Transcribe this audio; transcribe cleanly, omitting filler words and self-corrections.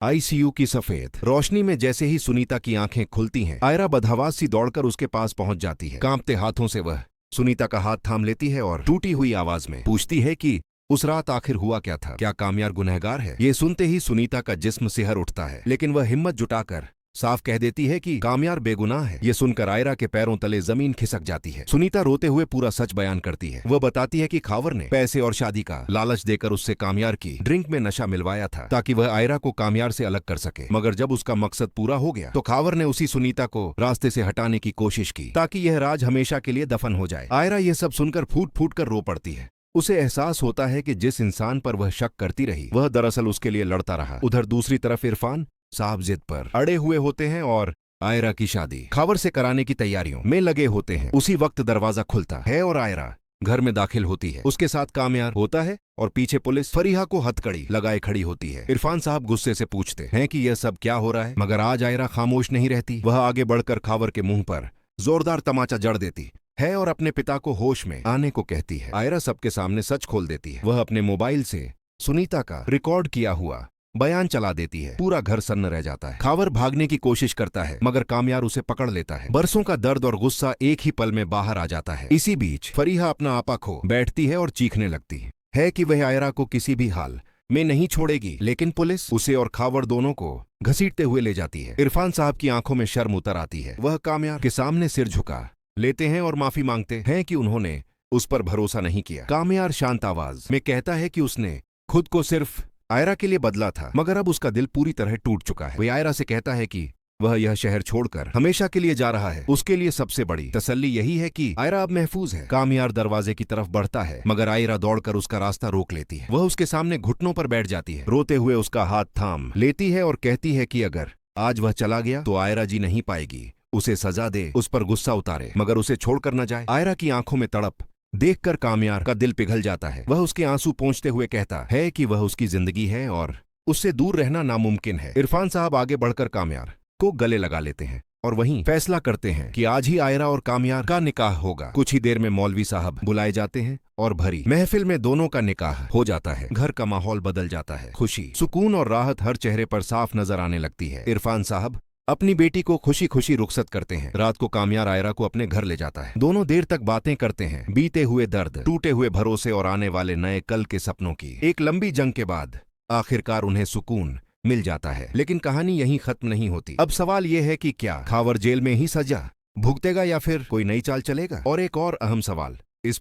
ICU की सफेद रोशनी में जैसे ही सुनीता की आंखें खुलती हैं, आयरा बदहवास सी दौड़कर उसके पास पहुंच जाती है। कांपते हाथों से वह सुनीता का हाथ थाम लेती है और टूटी हुई आवाज में पूछती है कि उस रात आखिर हुआ क्या था? क्या कामयार गुनहगार है? ये सुनते ही सुनीता का जिस्म सिहर उठता है, लेकिन वह हिम्मत जुटाकर साफ कह देती है कि कामयार बेगुनाह है। ये सुनकर आयरा के पैरों तले जमीन खिसक जाती है। सुनीता रोते हुए पूरा सच बयान करती है। वह बताती है कि खावर ने पैसे और शादी का लालच देकर उससे कामयार की ड्रिंक में नशा मिलवाया था ताकि वह आयरा को कामयार से अलग कर सके, मगर जब उसका मकसद पूरा हो गया तो खावर ने उसी सुनीता को रास्ते से हटाने की कोशिश की ताकि यह राज हमेशा के लिए दफन हो जाए। आयरा यह सब सुनकर फूट फूट कर रो पड़ती है। उसे एहसास होता है कि जिस इंसान पर वह शक करती रही वह दरअसल उसके लिए लड़ता रहा। उधर दूसरी तरफ इरफान साहब जिद पर अड़े हुए होते हैं और आयरा की शादी खावर से कराने की तैयारियों में लगे होते हैं। उसी वक्त दरवाजा खुलता है और आयरा घर में दाखिल होती है। उसके साथ कामयार होता है और पीछे पुलिस फरीहा को हथकड़ी लगाए खड़ी होती है। इरफान साहब गुस्से से पूछते हैं कि यह सब क्या हो रहा है, मगर आज आयरा खामोश नहीं रहती। वह आगे बढ़कर खावर के मुंह पर जोरदार तमाचा जड़ देती है और अपने पिता को होश में आने को कहती है। आयरा सबके सामने सच खोल देती है। वह अपने मोबाइल से सुनीता का रिकॉर्ड किया हुआ बयान चला देती है। पूरा घर सन्न रह जाता है। खावर भागने की कोशिश करता है मगर कामयार उसे पकड़ लेता है। बरसों का दर्द और गुस्सा एक ही पल में बाहर आ जाता है। इसी बीच फरीहा अपना आपा खो बैठती है और चीखने लगती है कि वह आयरा को किसी भी हाल में नहीं छोड़ेगी, लेकिन पुलिस उसे और खावर दोनों को घसीटते हुए ले जाती है। इरफान साहब की आंखों में शर्म उतर आती है। वह कामयार के सामने सिर झुका लेते हैं और माफी मांगते हैं कि उन्होंने उस पर भरोसा नहीं किया। कामयार शांत आवाज में कहता है कि उसने खुद को सिर्फ आयरा के लिए बदला था, मगर अब उसका दिल पूरी तरह टूट चुका है। वह आयरा से कहता है कि वह यह शहर छोड़कर हमेशा के लिए जा रहा है। उसके लिए सबसे बड़ी तसल्ली यही है कि आयरा अब महफूज है। कामयार दरवाजे की तरफ बढ़ता है मगर आयरा दौड़कर उसका रास्ता रोक लेती है। वह उसके सामने घुटनों पर बैठ जाती है, रोते हुए उसका हाथ थाम लेती है और कहती है कि अगर आज वह चला गया तो आयरा जी नहीं पाएगी। उसे सजा दे, उस पर गुस्सा उतारे, मगर उसे छोड़कर न जाए। आयरा की आंखों में तड़प देखकर कामयार का दिल पिघल जाता है। वह उसके आंसू पोंछते हुए कहता है कि वह उसकी जिंदगी है और उससे दूर रहना नामुमकिन है। इरफान साहब आगे बढ़कर कामयार को गले लगा लेते हैं और वहीं फैसला करते हैं कि आज ही आयरा और कामयार का निकाह होगा। कुछ ही देर में मौलवी साहब बुलाए जाते हैं और भरी महफिल में दोनों का निकाह हो जाता है। घर का माहौल बदल जाता है। खुशी, सुकून और राहत हर चेहरे पर साफ नजर आने लगती है। इरफान साहब अपनी बेटी को खुशी खुशी रुखसत करते हैं। रात को कामयार आयरा को अपने घर ले जाता है। दोनों देर तक बातें करते हैं, बीते हुए दर्द, टूटे हुए भरोसे और आने वाले नए कल के सपनों की। एक लंबी जंग के बाद आखिरकार उन्हें सुकून मिल जाता है, लेकिन कहानी यहीं खत्म नहीं होती। अब सवाल यह है कि क्या खावर जेल में ही सजा भुगतेगा या फिर कोई नई चाल चलेगा? और एक और अहम सवाल इस